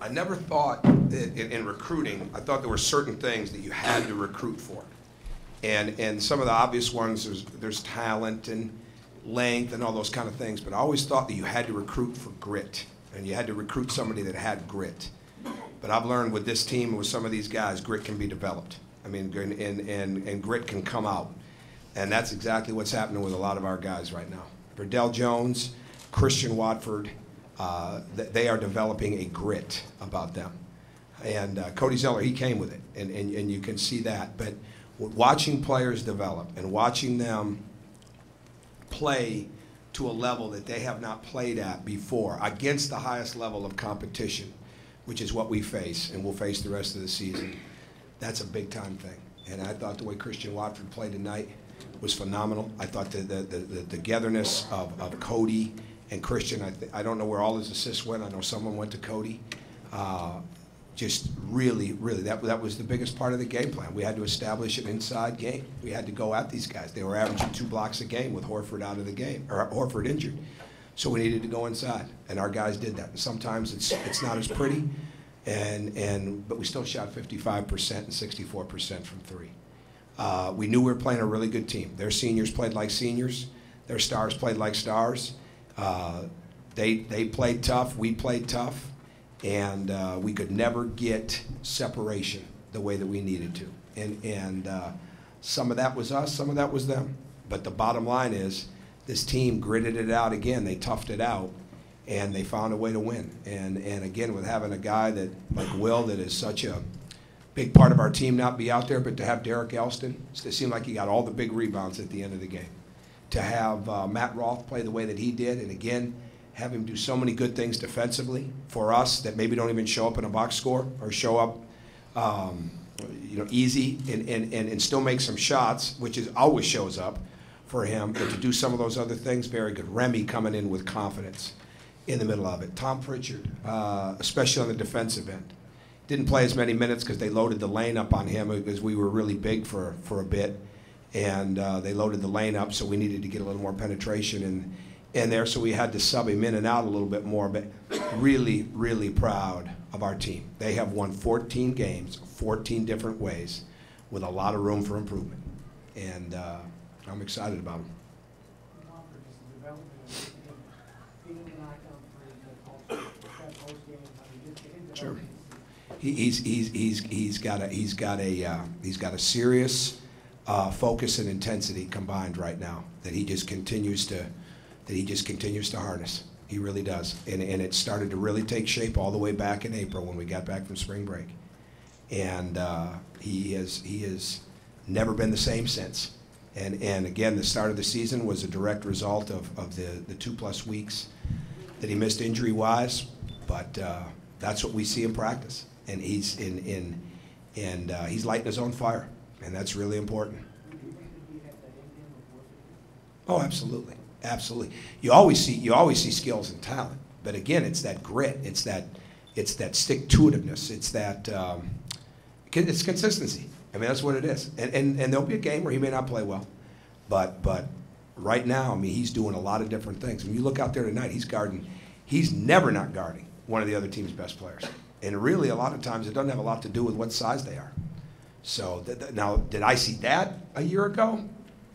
I never thought in recruiting, I thought there were certain things that you had to recruit for. And some of the obvious ones, there's talent and length and all those kind of things, but I always thought that you had to recruit for grit, and you had to recruit somebody that had grit. But I've learned with this team and with some of these guys, grit can be developed. I mean, and grit can come out. And that's exactly what's happening with a lot of our guys right now. Verdell Jones, Christian Watford, they are developing a grit about them. And Cody Zeller, he came with it, and you can see that. But watching players develop and watching them play to a level that they have not played at before against the highest level of competition, which is what we face and will face the rest of the season, that's a big-time thing. And I thought the way Christian Watford played tonight was phenomenal. I thought the togetherness of Cody and Christian, I don't know where all his assists went. I know someone went to Cody. Just really, that was the biggest part of the game plan. We had to establish an inside game. We had to go at these guys. They were averaging 2 blocks a game with Horford out of the game, or Horford injured. So we needed to go inside, and our guys did that. And sometimes it's not as pretty, but we still shot 55% and 64% from 3. We knew we were playing a really good team. Their seniors played like seniors. Their stars played like stars. They played tough. We played tough. And we could never get separation the way that we needed to. And some of that was us, some of that was them. But the bottom line is this team gritted it out again. They toughed it out, and they found a way to win. And again, with having a guy that like Will that is such a big part of our team not be out there, but to have Derek Elston, it seemed like he got all the big rebounds at the end of the game. To have Matt Roth play the way that he did, and again, have him do so many good things defensively for us that maybe don't even show up in a box score or show up easy and still make some shots, which always shows up for him. But to do some of those other things, very good. Remy coming in with confidence in the middle of it. Tom Pritchard, especially on the defensive end. Didn't play as many minutes because they loaded the lane up on him because we were really big for a bit. And they loaded the lane up, so we needed to get a little more penetration in there, so we had to sub him in and out a little bit more, but really, really proud of our team. They have won 14 games, 14 different ways, with a lot of room for improvement, and I'm excited about them. Sure. He's got a serious focus and intensity combined right now that he just continues to harness. He really does. And it started to really take shape all the way back in April when we got back from spring break. And he has never been the same since. And again, the start of the season was a direct result of the 2+ weeks that he missed injury-wise. But that's what we see in practice. And he's he's lighting his own fire. And that's really important. Oh, absolutely. Absolutely. You always see skills and talent, but again, it's that grit, it's that stick-to-itiveness, it's consistency. I mean, that's what it is. And there'll be a game where he may not play well, but right now, I mean, he's doing a lot of different things. When you look out there tonight, he's never not guarding one of the other team's best players. And really, a lot of times, it doesn't have a lot to do with what size they are. So now, did I see that a year ago?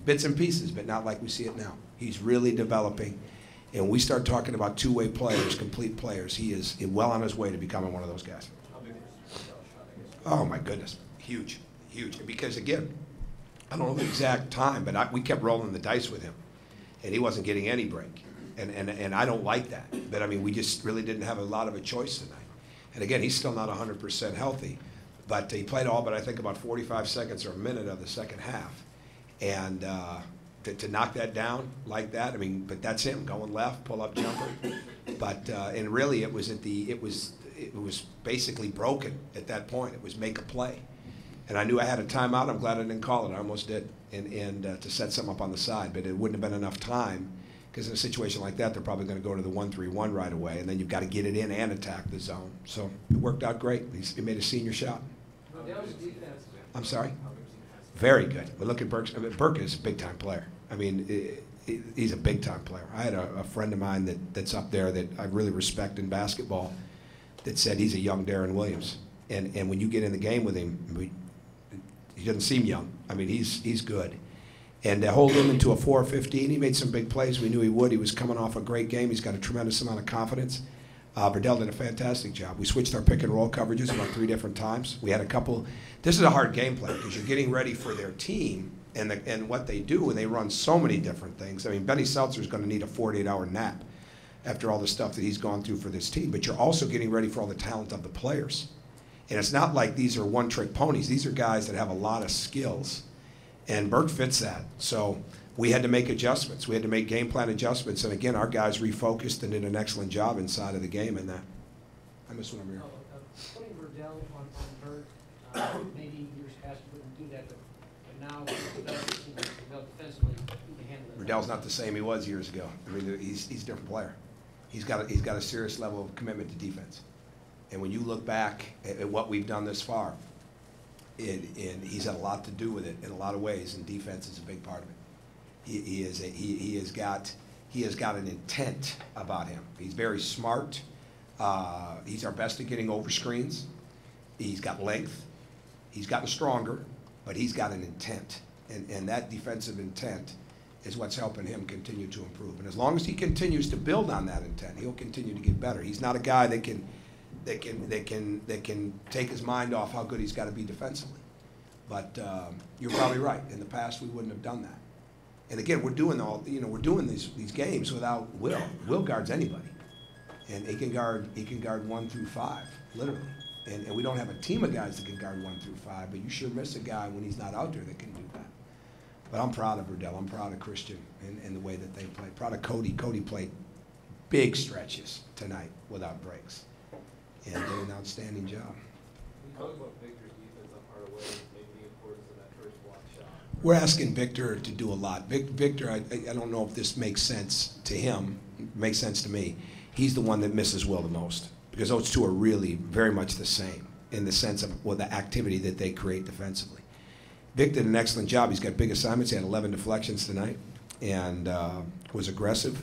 Bits and pieces, but not like we see it now. He's really developing. And when we start talking about two-way players, complete players, he is well on his way to becoming one of those guys. Oh, my goodness. Huge, huge. Because, again, I don't know the exact time, but we kept rolling the dice with him. And he wasn't getting any break. And I don't like that. But, I mean, we just really didn't have a lot of a choice tonight. And, again, he's still not 100% healthy. But he played all but I think about 45 seconds or a minute of the second half. And to knock that down like that, I mean, but that's him going left, pull up jumper. But and really, it was basically broken at that point. It was make a play, and I knew I had a timeout. I'm glad I didn't call it. I almost did, and to set something up on the side, but it wouldn't have been enough time because in a situation like that, they're probably going to go to the 1-3-1 right away, and then you've got to get it in and attack the zone. So it worked out great. He made a senior shot. I'm sorry. Very good. But look at Burke. I mean, Burke is a big-time player. I mean, he's a big-time player. I had a friend of mine that's up there that I really respect in basketball that said he's a young Darren Williams. And when you get in the game with him, he doesn't seem young. I mean, he's good. And to hold him into a 4-15, he made some big plays. We knew he would. He was coming off a great game. He's got a tremendous amount of confidence. Verdell did a fantastic job. We switched our pick and roll coverages about 3 different times. We had a couple. This is a hard game plan because you're getting ready for their team and what they do, and they run so many different things. I mean, Benny Seltzer's going to need a 48-hour nap after all the stuff that he's gone through for this team. But you're also getting ready for all the talent of the players. And it's not like these are one-trick ponies. These are guys that have a lot of skills. And Burke fits that. So we had to make adjustments. We had to make game plan adjustments. And again, our guys refocused and did an excellent job inside of the game. And I missed one over here. Putting Verdell on Burke, maybe years past you wouldn't do that, but now Verdell defensively, he can handle it. Verdell's not the same he was years ago. I mean, he's a different player. He's got a serious level of commitment to defense. And when you look back at what we've done this far, and he's had a lot to do with it in a lot of ways, and defense is a big part of it. He has got an intent about him. He's very smart. He's our best at getting over screens. He's got length. He's gotten stronger, but he's got an intent, and that defensive intent is what's helping him continue to improve. And as long as he continues to build on that intent, he'll continue to get better. He's not a guy that can take his mind off how good he's got to be defensively. But you're probably right. In the past, we wouldn't have done that. And again, we're doing these games without Will. Will guards anybody, and he can guard 1 through 5, literally. And we don't have a team of guys that can guard 1 through 5. But you sure miss a guy when he's not out there that can do that. But I'm proud of Verdell. I'm proud of Christian and the way that they played. Proud of Cody. Cody played big stretches tonight without breaks. And did an outstanding job. We talked about Victor's defense on Hardaway, maybe the importance of that first block shot. We're asking Victor to do a lot. Victor, I don't know if this makes sense to him. It makes sense to me. He's the one that misses Will the most because those two are really very much the same in the sense of the activity that they create defensively. Vic did an excellent job. He's got big assignments. He had 11 deflections tonight and was aggressive.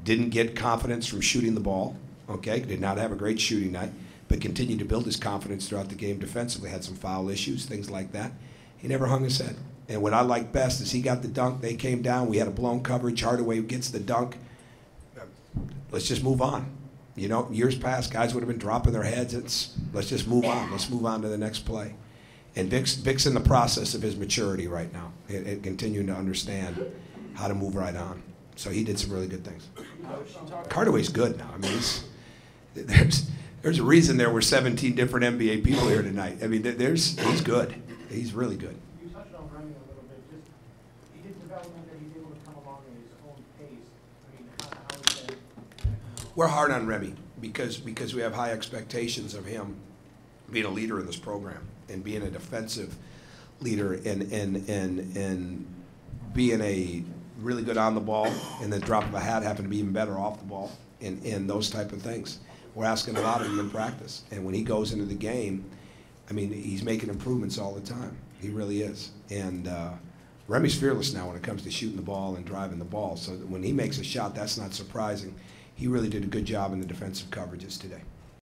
Didn't get confidence from shooting the ball. Okay, did not have a great shooting night, but continued to build his confidence throughout the game defensively. Had some foul issues, things like that. He never hung his head. And what I liked best is he got the dunk. They came down. We had a blown coverage. Hardaway gets the dunk. Let's just move on. You know, years past, guys would have been dropping their heads. Let's just move on. Let's move on to the next play. And Vic's in the process of his maturity right now, and continuing to understand how to move right on. So he did some really good things. Hardaway's good now. I mean, there's a reason there were 17 different NBA people here tonight. I mean, he's good. He's really good. You touched on Remy a little bit. Just his development that he's able to come along at his own pace. I mean, how is that? We're hard on Remy because we have high expectations of him being a leader in this program and being a defensive leader and being a really good on the ball, and the drop of a hat happen to be even better off the ball, and those type of things. We're asking a lot of him in practice, and when he goes into the game, I mean, he's making improvements all the time. He really is. And Remy's fearless now when it comes to shooting the ball and driving the ball, so that when he makes a shot, that's not surprising. He really did a good job in the defensive coverages today.